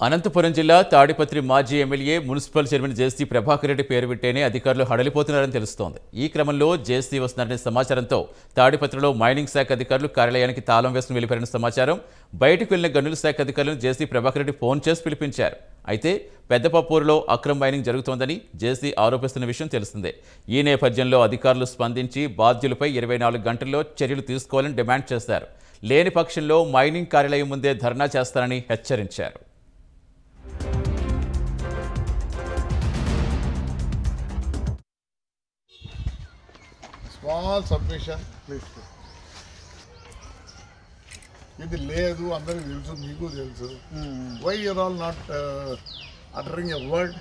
అనంతపురం జిల్లా తాడిపత్రి మాజీ MLA municipal chairman జేసీ ప్రభాకర్ రెడ్డి పేరు వింటేనే అధికారులు హడలిపోతున్నారని తెలుస్తోంది. ఈ క్రమంలో జేసీ వస్తున్నారనే సమాచారంతో తాడిపత్రిలో మైనింగ్ శాఖ అధికారులు కార్యాలయానికి తాళం వేసుకుని వెళ్లిపోయిన సమాచారం. బయటకు వెళ్లిన గనుల శాఖ అధికారులను జేసీ ప్రభాకర్ రెడ్డి ఫోన్ చేసి పిలిపించారు. అయితే పెద్దపప్పూరులో అక్రమ మైనింగ్ జరుగుతోందని జేసీ ఆరోపిస్తున్న విషయం తెలిసిందే. ఈ నేపథ్యంలో అధికారులు స్పందించి బాధ్యులపై 24 గంటల్లో చర్యలు తీసుకోవాలని డిమాండ్ చేశారు. లేని పక్షంలో మైనింగ్ కార్యాలయం ముందే ధర్నా చేస్తారని హెచ్చరించారు. Small submission please. ఇది లేదు అందరికి తెలుసు, మీకు తెలుసు. Why you're all not uttering a word?